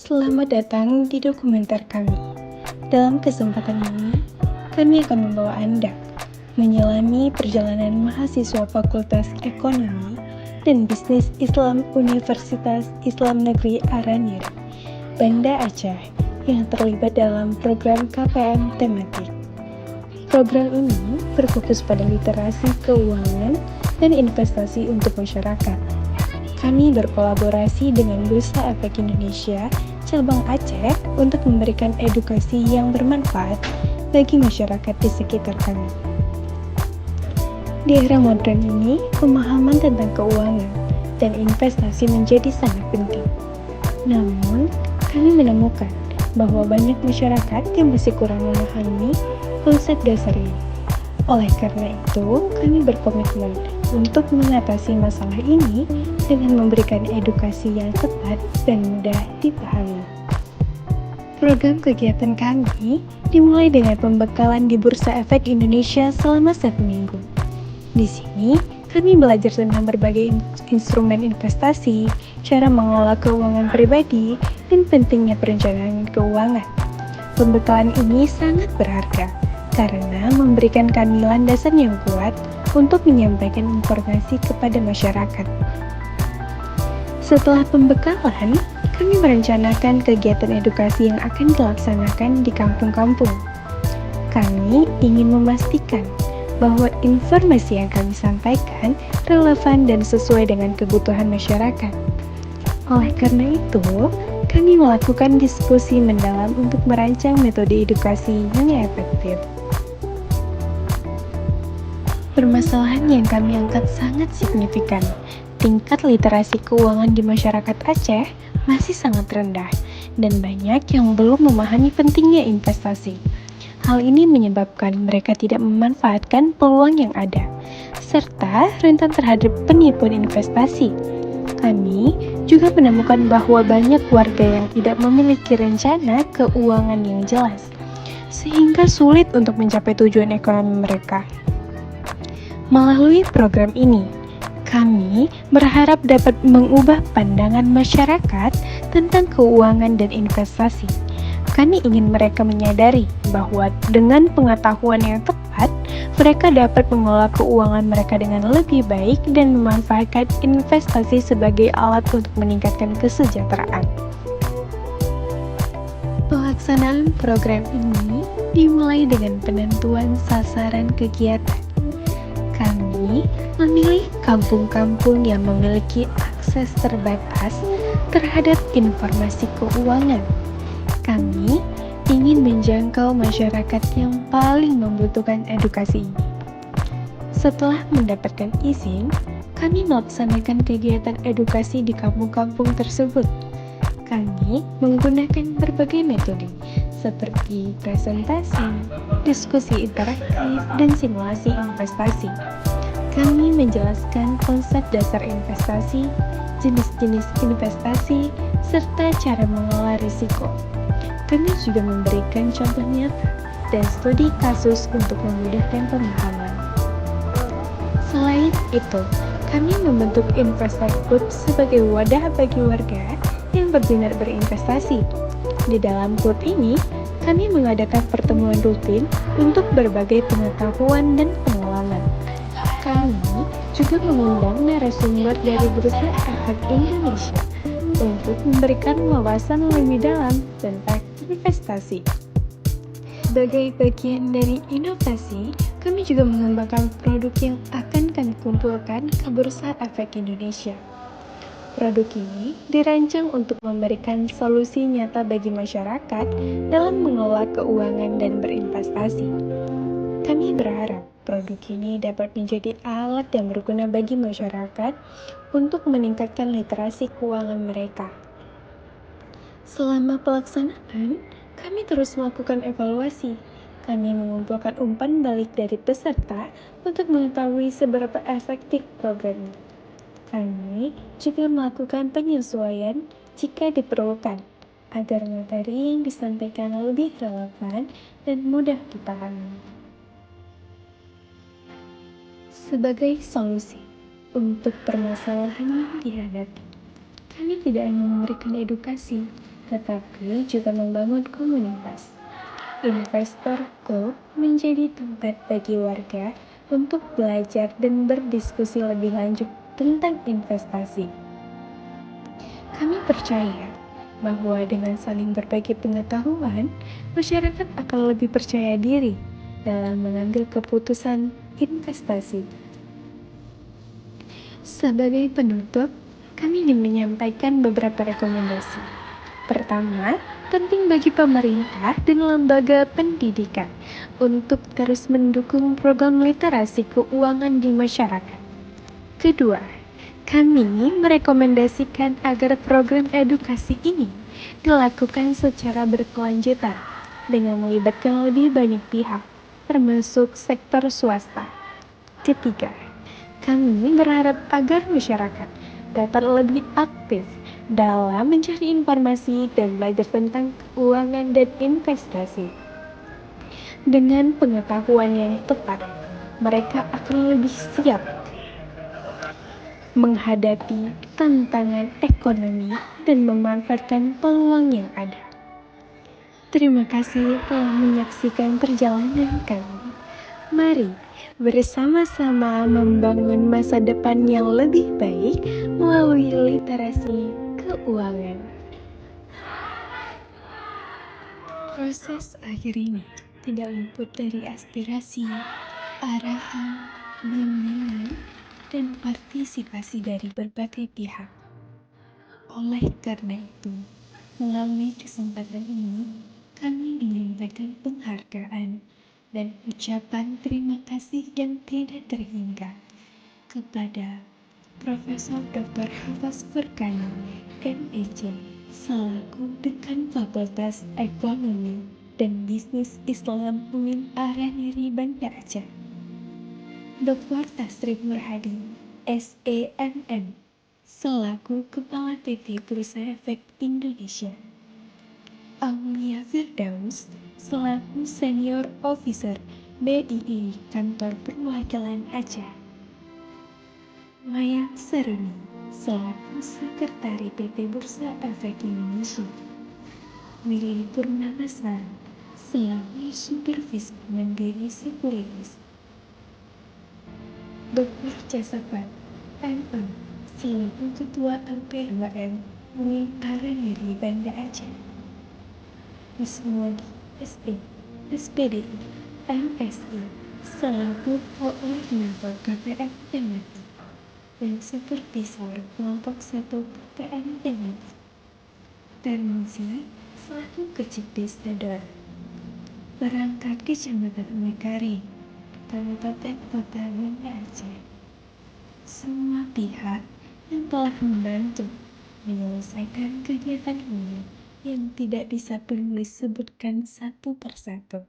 Selamat datang di dokumenter kami. Dalam kesempatan ini, kami akan membawa Anda menyelami perjalanan mahasiswa Fakultas Ekonomi dan Bisnis Islam Universitas Islam Negeri Aranyeri, Banda Aceh, yang terlibat dalam program KPM tematik. Program ini berfokus pada literasi keuangan dan investasi untuk masyarakat. Kami berkolaborasi dengan Bursa Efek Indonesia Cabang Aceh untuk memberikan edukasi yang bermanfaat bagi masyarakat di sekitar kami. Di era modern ini, pemahaman tentang keuangan dan investasi menjadi sangat penting. Namun, kami menemukan bahwa banyak masyarakat yang masih kurang memahami konsep dasar ini. Oleh karena itu, kami berkomitmen untuk mengatasi masalah ini dengan memberikan edukasi yang tepat dan mudah dipahami. Program kegiatan kami dimulai dengan pembekalan di Bursa Efek Indonesia selama 1 minggu. Di sini, kami belajar tentang berbagai instrumen investasi, cara mengelola keuangan pribadi, dan pentingnya perencanaan keuangan. Pembekalan ini sangat berharga karena memberikan kami landasan yang kuat untuk menyampaikan informasi kepada masyarakat. Setelah pembekalan, kami merencanakan kegiatan edukasi yang akan dilaksanakan di kampung-kampung. Kami ingin memastikan bahwa informasi yang kami sampaikan relevan dan sesuai dengan kebutuhan masyarakat. Oleh karena itu, kami melakukan diskusi mendalam untuk merancang metode edukasi yang efektif. Permasalahan yang kami angkat sangat signifikan. Tingkat literasi keuangan di masyarakat Aceh masih sangat rendah dan banyak yang belum memahami pentingnya investasi. Hal ini menyebabkan mereka tidak memanfaatkan peluang yang ada, serta rentan terhadap penipuan investasi. Kami juga menemukan bahwa banyak warga yang tidak memiliki rencana keuangan yang jelas, sehingga sulit untuk mencapai tujuan ekonomi mereka. Melalui program ini, kami berharap dapat mengubah pandangan masyarakat tentang keuangan dan investasi. Kami ingin mereka menyadari bahwa dengan pengetahuan yang tepat, mereka dapat mengelola keuangan mereka dengan lebih baik dan memanfaatkan investasi sebagai alat untuk meningkatkan kesejahteraan. Pelaksanaan program ini dimulai dengan penentuan sasaran kegiatan. Kami memilih kampung-kampung yang memiliki akses terbatas terhadap informasi keuangan. Kami ingin menjangkau masyarakat yang paling membutuhkan edukasi ini. Setelah mendapatkan izin, kami melaksanakan kegiatan edukasi di kampung-kampung tersebut. Kami menggunakan berbagai metode seperti presentasi, diskusi interaktif, dan simulasi investasi. Kami menjelaskan konsep dasar investasi, jenis-jenis investasi, serta cara mengelola risiko. Kami juga memberikan contoh nyata dan studi kasus untuk memudahkan pemahaman. Selain itu, kami membentuk Investec Group sebagai wadah bagi warga yang berminat berinvestasi. Di dalam klub ini, kami mengadakan pertemuan rutin untuk berbagai pengetahuan dan pengalaman. Kami juga mengundang narasumber dari Bursa Efek Indonesia untuk memberikan wawasan lebih dalam tentang investasi. Sebagai bagian dari inovasi, kami juga mengembangkan produk yang akan kami kumpulkan ke Bursa Efek Indonesia. Produk ini dirancang untuk memberikan solusi nyata bagi masyarakat dalam mengelola keuangan dan berinvestasi. Kami berharap produk ini dapat menjadi alat yang berguna bagi masyarakat untuk meningkatkan literasi keuangan mereka. Selama pelaksanaan, kami terus melakukan evaluasi. Kami mengumpulkan umpan balik dari peserta untuk mengetahui seberapa efektif program ini. Kami juga melakukan penyesuaian jika diperlukan, agar materi yang disampaikan lebih relevan dan mudah dipahami. Sebagai solusi untuk permasalahan yang dihadapi, kami tidak hanya memberikan edukasi, tetapi juga membangun komunitas. Investor Go menjadi tempat bagi warga untuk belajar dan berdiskusi lebih lanjut tentang investasi. Kami percaya bahwa dengan saling berbagi pengetahuan, masyarakat akan lebih percaya diri dalam mengambil keputusan investasi. Sebagai penutup, kami ingin menyampaikan beberapa rekomendasi. Pertama, penting bagi pemerintah dan lembaga pendidikan untuk terus mendukung program literasi keuangan di masyarakat. Kedua, kami merekomendasikan agar program edukasi ini dilakukan secara berkelanjutan dengan melibatkan lebih banyak pihak, termasuk sektor swasta. Ketiga, kami berharap agar masyarakat dapat lebih aktif dalam mencari informasi dan belajar tentang keuangan dan investasi. Dengan pengetahuan yang tepat, mereka akan lebih siap menghadapi tantangan ekonomi dan memanfaatkan peluang yang ada. Terima kasih telah menyaksikan perjalanan kami. Mari bersama-sama membangun masa depan yang lebih baik melalui literasi keuangan. Proses akhir ini tidak luput dari aspirasi, arahan, bimbingan, dan partisipasi dari berbagai pihak. Oleh karena itu, melalui kesempatan ini, kami menyampaikan penghargaan dan ucapan terima kasih yang tidak terhingga kepada Profesor Dr. Hafaz Furqan, MEC, selaku Dekan Fakultas Ekonomi dan Bisnis Islam UIN Araniri Banda Aceh, Dr. Tasrif Nurhadi, SEMM, selaku Kepala PT Bursa Efek Indonesia, Aulia Firdaus, selaku Senior Officer BII Kantor Perwakilan Aceh, Maya Seruni, selaku Sekretari PT Bursa Efek Indonesia, Willy Purnamasari, selaku Supervisor Mandiri Sekuritas, Dr. Jasafat MM, selaku Ketua LP2M UIN Araniri Banda Aceh, Wisnuwadi SE, SPDI, MSI, selaku Koordinator KPM Tematik, dan Supervisor Kelompok 1 KPM Tematik, Termizi, selaku Kecikdis Dadar, Perangkat Kecamatan Mekaring, Kabupaten Kota Banda Aceh, semua pihak yang telah membantu menyelesaikan kegiatan ini yang tidak bisa perlu disebutkan satu persatu.